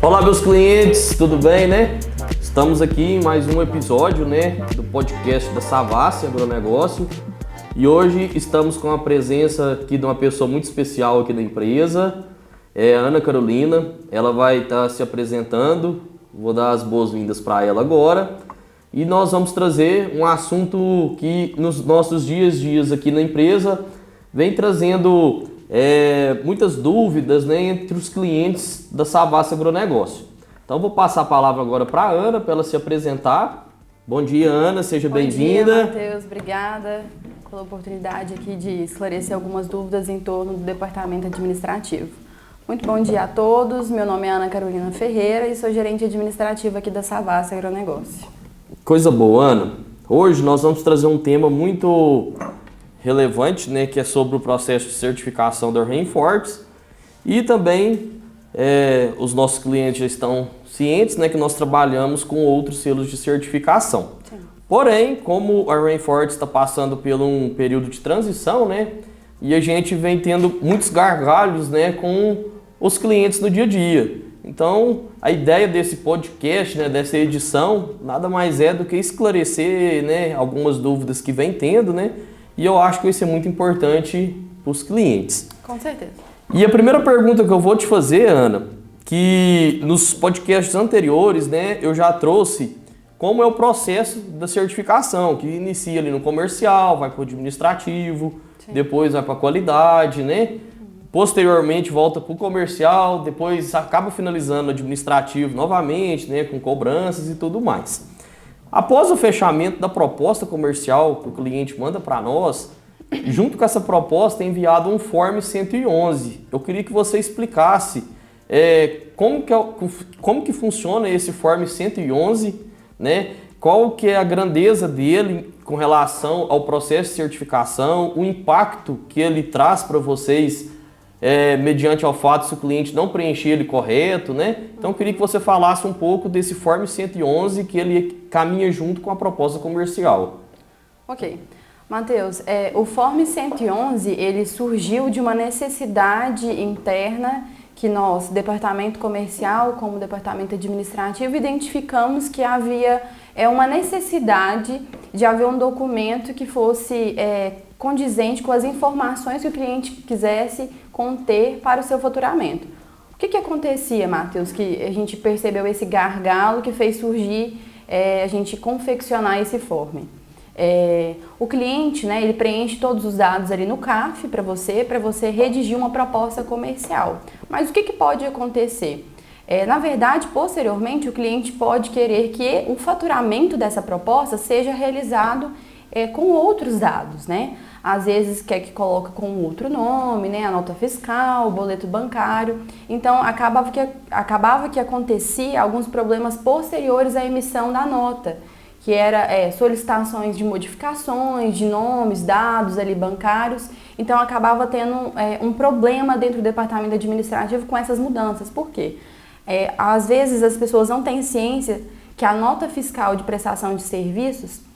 Olá, meus clientes, tudo bem, né? Estamos aqui em mais um episódio, né, do podcast da Savassi Agronegócio. E hoje estamos com a presença aqui de uma pessoa muito especial aqui da empresa, é a Ana Carolina. Ela vai estar se apresentando, vou dar as boas-vindas para ela agora. E nós vamos trazer um assunto que nos nossos dias aqui na empresa vem trazendo muitas dúvidas, né, entre os clientes da Savassi Agronegócio. Então vou passar a palavra agora para a Ana, para ela se apresentar. Bom dia, Ana, seja bem-vinda. Bom dia, Matheus, obrigada pela oportunidade aqui de esclarecer algumas dúvidas em torno do departamento administrativo. Muito bom dia a todos, meu nome é Ana Carolina Ferreira e sou gerente administrativa aqui da Savassi Agronegócio. Coisa boa, Ana. Hoje nós vamos trazer um tema muito relevante, né, que é sobre o processo de certificação da Rainforest. E também os nossos clientes já estão cientes, né, que nós trabalhamos com outros selos de certificação. Sim. Porém, como a Rainforest está passando por um período de transição, né, e a gente vem tendo muitos gargalos, né, com os clientes no dia a dia. Então, a ideia desse podcast, né, dessa edição, nada mais é do que esclarecer, né, algumas dúvidas que vem tendo, né, e eu acho que isso é muito importante para os clientes. Com certeza. E a primeira pergunta que eu vou te fazer, Ana, que nos podcasts anteriores, né, eu já trouxe como é o processo da certificação, que inicia ali no comercial, vai para o administrativo, sim, depois vai para a qualidade, né? Posteriormente volta para o comercial, depois acaba finalizando no administrativo novamente, né, com cobranças e tudo mais. Após o fechamento da proposta comercial que o cliente manda para nós, junto com essa proposta é enviado um Form 111. Eu queria que você explicasse como que funciona esse Form 111, né? Qual que é a grandeza dele com relação ao processo de certificação, o impacto que ele traz para vocês mediante ao fato se o cliente não preencher ele correto, né? Então eu queria que você falasse um pouco desse Form 111 que ele caminha junto com a proposta comercial. Ok. Matheus, o Form 111 ele surgiu de uma necessidade interna que nós, departamento comercial como departamento administrativo, identificamos que havia uma necessidade de haver um documento que fosse condizente com as informações que o cliente quisesse conter para o seu faturamento. O que acontecia, Matheus, que a gente percebeu esse gargalo que fez surgir a gente confeccionar esse form? O cliente, né, ele preenche todos os dados ali no CAF para você redigir uma proposta comercial. Mas o que pode acontecer? Na verdade, posteriormente, o cliente pode querer que o faturamento dessa proposta seja realizado com outros dados, né? Às vezes quer que coloque com outro nome, né? A nota fiscal, o boleto bancário. Então, acabava que acontecia alguns problemas posteriores à emissão da nota, que era solicitações de modificações de nomes, dados ali bancários. Então, acabava tendo um problema dentro do departamento administrativo com essas mudanças. Por quê? Às vezes as pessoas não têm ciência que a nota fiscal de prestação de serviços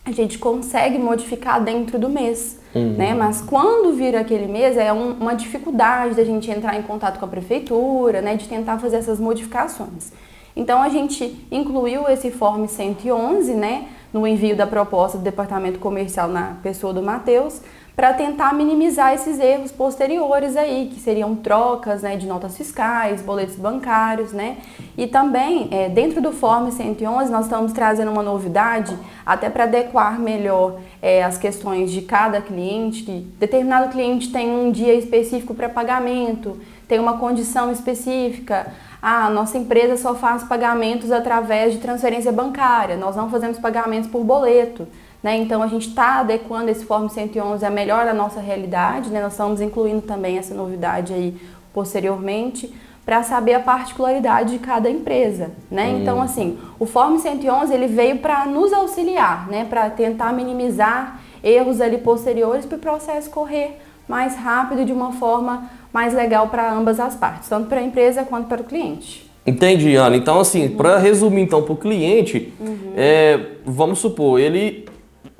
a gente consegue modificar dentro do mês, né? Mas quando vira aquele mês é uma dificuldade da gente entrar em contato com a prefeitura, né? De tentar fazer essas modificações. Então a gente incluiu esse Form 111, né? No envio da proposta do departamento comercial na pessoa do Matheus, para tentar minimizar esses erros posteriores aí, que seriam trocas, né, de notas fiscais, boletos bancários, né? E também, dentro do Form 111, nós estamos trazendo uma novidade, até para adequar melhor as questões de cada cliente, que determinado cliente tem um dia específico para pagamento, tem uma condição específica. A nossa empresa só faz pagamentos através de transferência bancária, nós não fazemos pagamentos por boleto. Né? Então a gente está adequando esse Form 111 a melhor a nossa realidade, né? Nós estamos incluindo também essa novidade aí posteriormente para saber a particularidade de cada empresa, né? Então assim, o Form 111 ele veio para nos auxiliar, né? Para tentar minimizar erros ali posteriores para o processo correr mais rápido de uma forma mais legal para ambas as partes, tanto para a empresa quanto para o cliente. Entendi, Ana. Então assim, para resumir então para o cliente, vamos supor, ele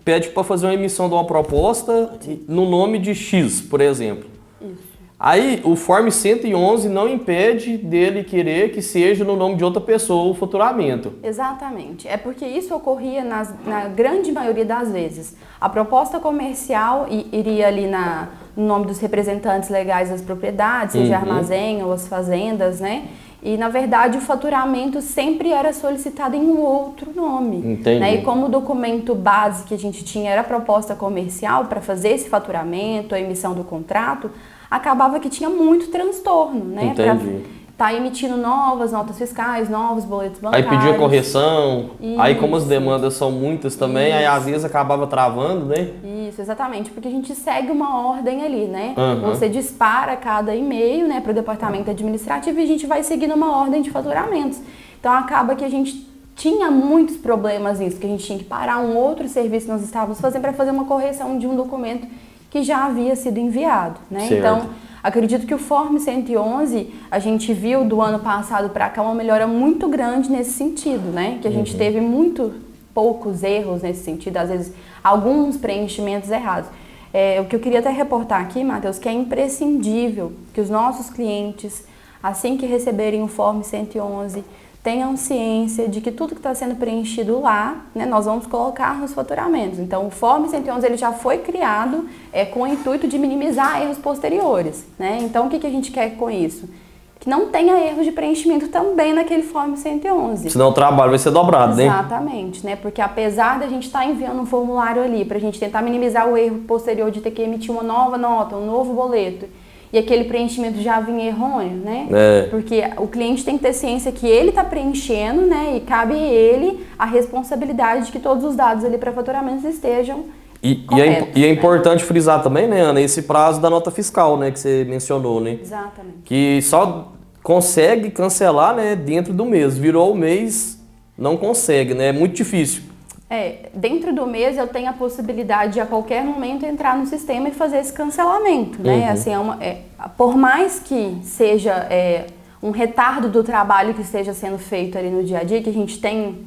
pede para fazer uma emissão de uma proposta no nome de X, por exemplo. Isso. Aí o Form 111 não impede dele querer que seja no nome de outra pessoa o faturamento. Exatamente. É porque isso ocorria na grande maioria das vezes. A proposta comercial iria ali no nome dos representantes legais das propriedades, seja armazém ou as fazendas, né? E, na verdade, o faturamento sempre era solicitado em um outro nome. Entendi. Né? E como o documento base que a gente tinha era a proposta comercial para fazer esse faturamento, a emissão do contrato, acabava que tinha muito transtorno, né? Entendi. Tá emitindo novas notas fiscais, novos boletos bancários. Aí pedia correção, Isso. Aí como as demandas são muitas também, aí às vezes acabava travando, né? Isso, exatamente, porque a gente segue uma ordem ali, né? Uhum. Você dispara cada e-mail, né, para o departamento administrativo e a gente vai seguindo uma ordem de faturamentos. Então acaba que a gente tinha muitos problemas nisso, que a gente tinha que parar um outro serviço que nós estávamos fazendo para fazer uma correção de um documento que já havia sido enviado, né? Certo. Então, acredito que o Form 111, a gente viu do ano passado para cá uma melhora muito grande nesse sentido, né? Que a gente teve muito poucos erros nesse sentido, às vezes alguns preenchimentos errados. O que eu queria até reportar aqui, Matheus, que é imprescindível que os nossos clientes, assim que receberem o Form 111, tenham ciência de que tudo que está sendo preenchido lá, né, nós vamos colocar nos faturamentos. Então, o Form 111 ele já foi criado com o intuito de minimizar erros posteriores. Né? Então, o que a gente quer com isso? Que não tenha erros de preenchimento também naquele Form 111. Senão o trabalho vai ser dobrado, né? Exatamente, né? Porque apesar da gente estar enviando um formulário ali para a gente tentar minimizar o erro posterior de ter que emitir uma nova nota, um novo boleto, e aquele preenchimento já vinha errôneo, né? Porque o cliente tem que ter ciência que ele está preenchendo, né? E cabe a ele a responsabilidade de que todos os dados ali para faturamento estejam corretos, e é importante frisar também, né, Ana, esse prazo da nota fiscal, né, que você mencionou, né? Exatamente. Que só consegue cancelar, né, dentro do mês. Virou o mês, não consegue, né? É muito difícil. Dentro do mês eu tenho a possibilidade de a qualquer momento entrar no sistema e fazer esse cancelamento, né? Assim, por mais que seja um retardo do trabalho que esteja sendo feito ali no dia a dia, que a gente tem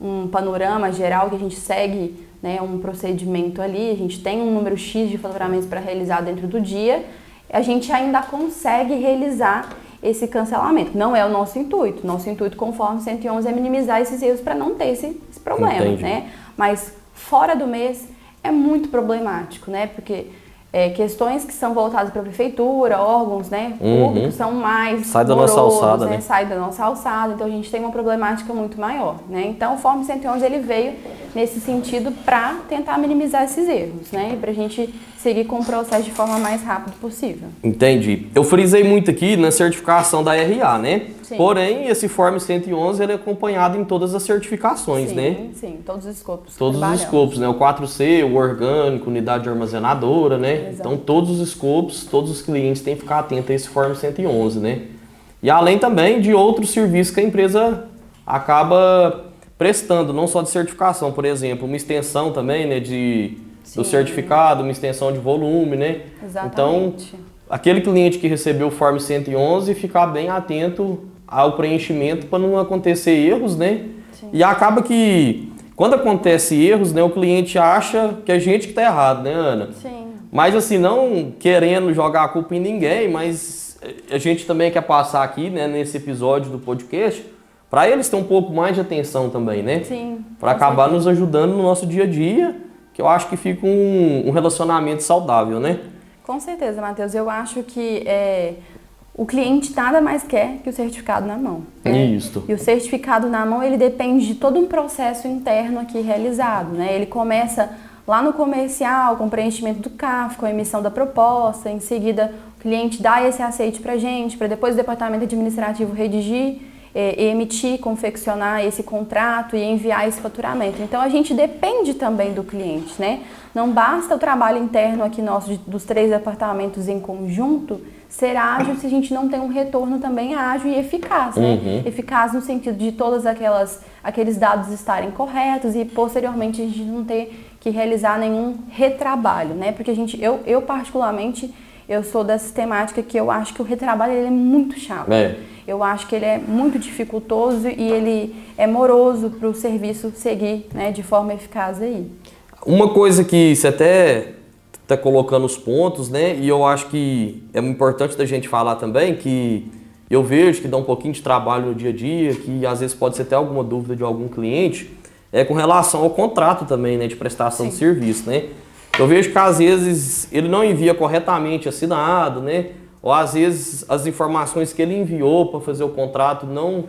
um panorama geral, que a gente segue, né, um procedimento ali, a gente tem um número X de faturamentos para realizar dentro do dia, a gente ainda consegue realizar esse cancelamento. Não é o nosso intuito. Nosso intuito, conforme 111, é minimizar esses erros para não ter esse problema, né? Mas fora do mês é muito problemático, né? Porque questões que são voltadas para a prefeitura, órgãos, né, públicos, são mais sai da nossa alçada, né? Sai da nossa alçada, então a gente tem uma problemática muito maior, né? Então o Form 111 ele veio nesse sentido para tentar minimizar esses erros, né? E para a gente seguir com o processo de forma mais rápida possível. Entendi. Eu frisei muito aqui na certificação da RA, né? Sim. Porém, esse Form 111 ele é acompanhado em todas as certificações, sim, né? Sim, todos os escopos. Todos os escopos, né? O 4C, o orgânico, unidade armazenadora, né? Exato. Então, todos os escopos, todos os clientes têm que ficar atentos a esse Form 111, né? E além também de outros serviços que a empresa acaba prestando, não só de certificação, por exemplo, uma extensão também, né, do certificado, uma extensão de volume, né? Exatamente. Então, aquele cliente que recebeu o Form 111, ficar bem atento ao preenchimento para não acontecer erros, né? Sim. E acaba que, quando acontece erros, né, o cliente acha que é a gente que está errado, né, Ana? Sim. Mas assim, não querendo jogar a culpa em ninguém, mas a gente também quer passar aqui, né, nesse episódio do podcast, para eles ter um pouco mais de atenção também, né? Sim. Para acabar nos ajudando no nosso dia a dia, que eu acho que fica um relacionamento saudável, né? Com certeza, Matheus. Eu acho que o cliente nada mais quer que o certificado na mão. Né? Isso. E o certificado na mão, ele depende de todo um processo interno aqui realizado, né? Ele começa lá no comercial, com o preenchimento do CAF, com a emissão da proposta, em seguida o cliente dá esse aceite para a gente, para depois o departamento administrativo redigir, emitir, confeccionar esse contrato e enviar esse faturamento. Então a gente depende também do cliente, né? Não basta o trabalho interno aqui nosso dos 3 departamentos em conjunto ser ágil se a gente não tem um retorno também ágil e eficaz, né? Eficaz no sentido de todos aqueles dados estarem corretos e posteriormente a gente não ter que realizar nenhum retrabalho, né? Porque eu particularmente, eu sou da sistemática que eu acho que o retrabalho ele é muito chato. Eu acho que ele é muito dificultoso e ele é moroso para o serviço seguir, né, de forma eficaz aí. Uma coisa que você até tá colocando os pontos, né? E eu acho que é importante da gente falar também que eu vejo que dá um pouquinho de trabalho no dia a dia, que às vezes pode ser até alguma dúvida de algum cliente, com relação ao contrato também, né, de prestação de serviço, né? Eu vejo que às vezes ele não envia corretamente assinado, né? Ou às vezes as informações que ele enviou para fazer o contrato não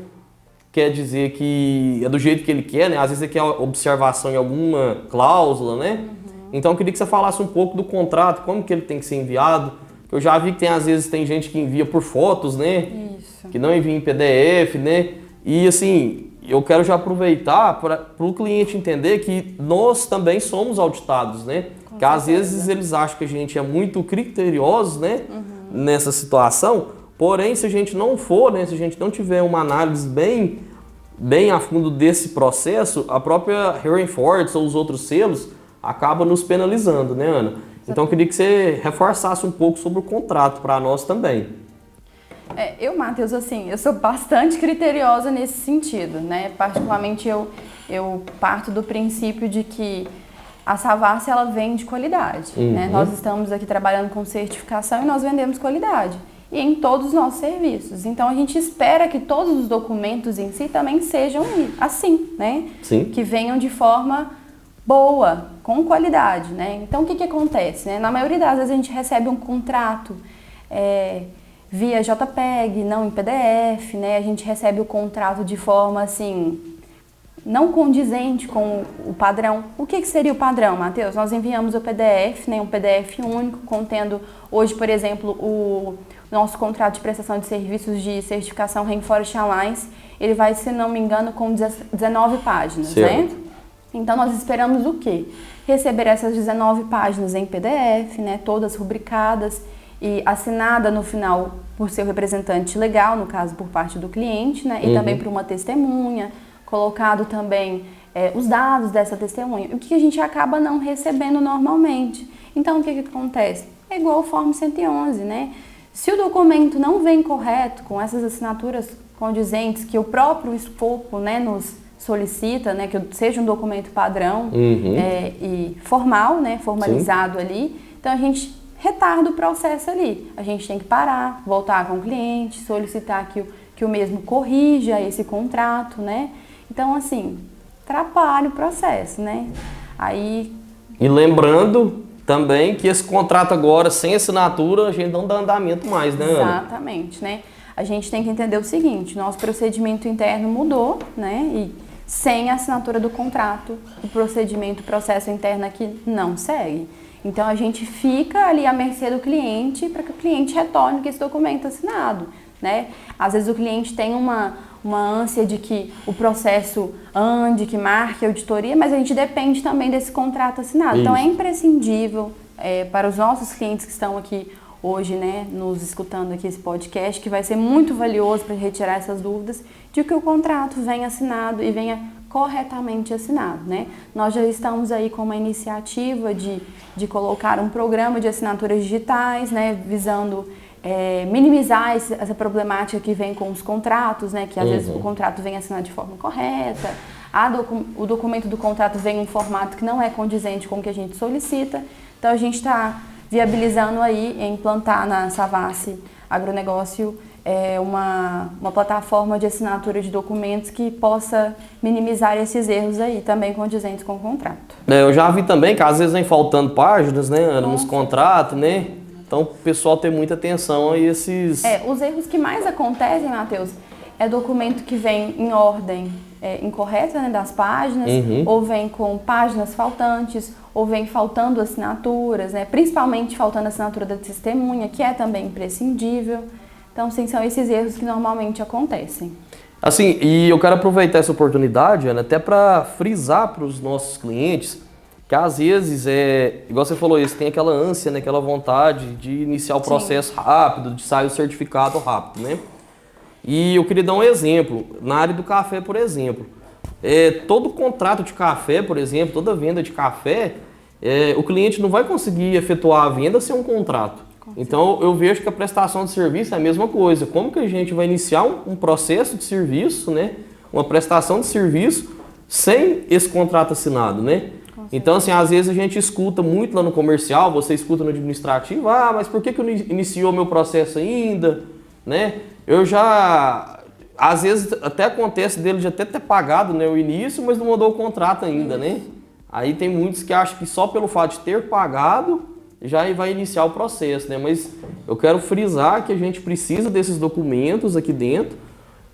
quer dizer que é do jeito que ele quer, né? Às vezes ele quer observação em alguma cláusula, né? Então eu queria que você falasse um pouco do contrato, como que ele tem que ser enviado. Eu já vi que às vezes tem gente que envia por fotos, né? Isso. Que não envia em PDF, né? E assim, eu quero já aproveitar para o cliente entender que nós também somos auditados, né? Que às vezes eles acham que a gente é muito criterioso, né? Nessa situação. Porém, se a gente não for, né? Se a gente não tiver uma análise bem a fundo desse processo, a própria Hearing Forts ou os outros selos acabam nos penalizando, né, Ana? Então eu queria que você reforçasse um pouco sobre o contrato para nós também. Matheus, assim, eu sou bastante criteriosa nesse sentido, né? Particularmente eu parto do princípio de que a Savassi, ela vende qualidade, né? Nós estamos aqui trabalhando com certificação e nós vendemos qualidade. E em todos os nossos serviços. Então a gente espera que todos os documentos em si também sejam assim, né? Sim. Que venham de forma boa, com qualidade, né? Então o que acontece, né? Na maioria das vezes a gente recebe um contrato via JPEG, não em PDF, né? A gente recebe o contrato de forma assim, não condizente com o padrão. O que seria o padrão, Matheus? Nós enviamos o PDF, né? Um PDF único, contendo hoje, por exemplo, o nosso contrato de prestação de serviços de certificação Rainforest Alliance, ele vai, se não me engano, com 19 páginas, certo, né? Então, nós esperamos o quê? Receber essas 19 páginas em PDF, né, todas rubricadas e assinada no final por seu representante legal, no caso, por parte do cliente, né, e também por uma testemunha, colocado também os dados dessa testemunha, o que a gente acaba não recebendo normalmente. Então, o que acontece? É igual ao Form 111, né? Se o documento não vem correto, com essas assinaturas condizentes que o próprio escopo, né, nos solicita, né, que seja um documento padrão e formal, né, formalizado ali, então a gente retarda o processo ali. A gente tem que parar, voltar com o cliente, solicitar que o mesmo corrija esse contrato, né? Então, assim, atrapalha o processo, né? E lembrando também que esse contrato agora, sem assinatura, a gente não dá andamento mais, né, Ana? Exatamente, né? A gente tem que entender o seguinte, nosso procedimento interno mudou, né? E sem a assinatura do contrato, o processo interno aqui não segue. Então a gente fica ali à mercê do cliente para que o cliente retorne com esse documento assinado, né? Às vezes o cliente tem uma ânsia de que o processo ande, que marque a auditoria, mas a gente depende também desse contrato assinado. Isso. Então é imprescindível para os nossos clientes que estão aqui hoje, né, nos escutando aqui esse podcast, que vai ser muito valioso para retirar essas dúvidas, de que o contrato venha assinado e venha corretamente assinado, né? Nós já estamos aí com uma iniciativa de colocar um programa de assinaturas digitais, né, visando minimizar essa problemática que vem com os contratos, né, que às vezes o contrato vem assinado de forma correta, o documento do contrato vem em um formato que não é condizente com o que a gente solicita, então a gente está viabilizando aí implantar na Savassi Agronegócio uma plataforma de assinatura de documentos que possa minimizar esses erros aí, também condizentes com o contrato. Eu já vi também que às vezes vem faltando páginas, né, Ana, nos contratos, né? Então o pessoal tem muita atenção a esses... Os erros que mais acontecem, Matheus, é documento que vem em ordem incorreta, né, das páginas, ou vem com páginas faltantes, ou vem faltando assinaturas, né, principalmente faltando a assinatura da testemunha, que é também imprescindível. Então, sim, são esses erros que normalmente acontecem. Assim, e eu quero aproveitar essa oportunidade, Ana, até para frisar para os nossos clientes que às vezes, igual você falou isso, tem aquela ânsia, né, aquela vontade de iniciar o processo rápido, de sair o certificado rápido, né? E eu queria dar um exemplo, na área do café, por exemplo. Todo contrato de café, por exemplo, toda venda de café, o cliente não vai conseguir efetuar a venda sem um contrato. Então eu vejo que a prestação de serviço é a mesma coisa. Como que a gente vai iniciar um processo de serviço, né? Uma prestação de serviço sem esse contrato assinado, né? Então, assim, às vezes a gente escuta muito lá no comercial, você escuta no administrativo, mas por que não iniciou meu processo ainda, né? Eu já, às vezes até acontece dele de até ter pagado, né, o início, mas não mandou o contrato ainda, né? Aí tem muitos que acham que só pelo fato de ter pagado já vai iniciar o processo, né? Mas eu quero frisar que a gente precisa desses documentos aqui dentro,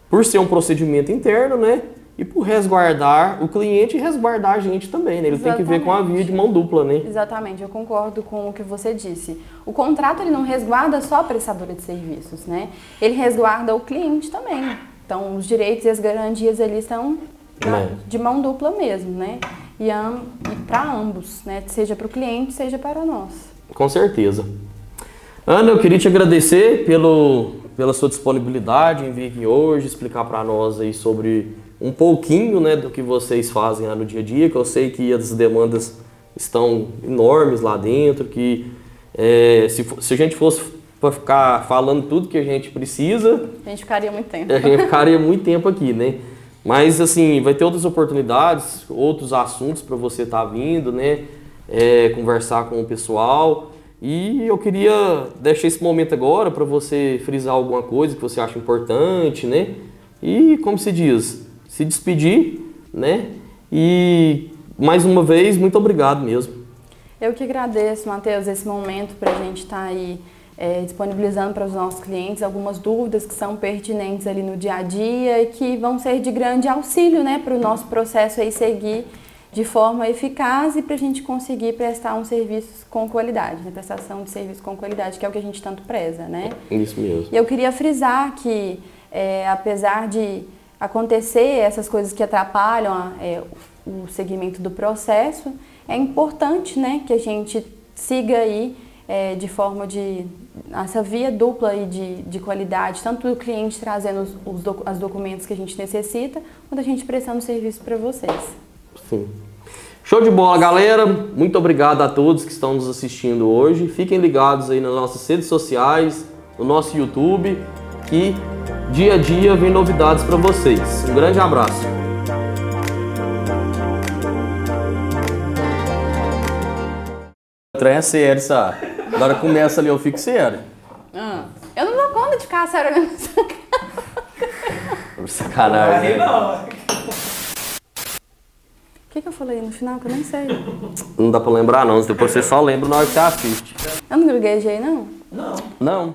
por ser um procedimento interno, né? E por resguardar o cliente e resguardar a gente também, né? Ele tem que ver com a via de mão dupla, né? Exatamente, eu concordo com o que você disse. O contrato ele não resguarda só a prestadora de serviços, né? Ele resguarda o cliente também. Então, os direitos e as garantias ali são de mão dupla mesmo, né? E para ambos, né? Seja para o cliente, seja para nós. Com certeza. Ana, eu queria te agradecer pela sua disponibilidade em vir aqui hoje, explicar para nós aí sobre um pouquinho, né, do que vocês fazem lá no dia a dia, que eu sei que as demandas estão enormes lá dentro, que se a gente fosse para ficar falando tudo que a gente precisa... A gente ficaria muito tempo. A gente ficaria muito tempo aqui, né? Mas, assim, vai ter outras oportunidades, outros assuntos para você estar vindo, né? Conversar com o pessoal. E eu queria deixar esse momento agora para você frisar alguma coisa que você acha importante, né? E, como se diz, se despedir, né? E, mais uma vez, muito obrigado mesmo. Eu que agradeço, Matheus, esse momento para a gente estar aí disponibilizando para os nossos clientes algumas dúvidas que são pertinentes ali no dia a dia e que vão ser de grande auxílio, né, para o nosso processo aí seguir de forma eficaz e para a gente conseguir prestar um serviço com qualidade, né, prestação de serviço com qualidade, que é o que a gente tanto preza, né? Isso mesmo. E eu queria frisar que, apesar de acontecer essas coisas que atrapalham o segmento do processo, é importante, né, que a gente siga aí de forma essa via dupla aí de qualidade, tanto o cliente trazendo os documentos que a gente necessita, quanto a gente prestando serviço para vocês. Sim. Show de bola, galera! Muito obrigado a todos que estão nos assistindo hoje. Fiquem ligados aí nas nossas redes sociais, no nosso YouTube, que dia a dia vem novidades para vocês. Um grande abraço! É sério, sabe? Agora começa ali, eu fico sério. Eu não dou conta de ficar sério olhando essa cara. Sacanagem. O que eu falei no final que eu nem sei? Não dá pra lembrar não, depois você só lembra na hora que você assiste. Eu não gaguejei, não? Não.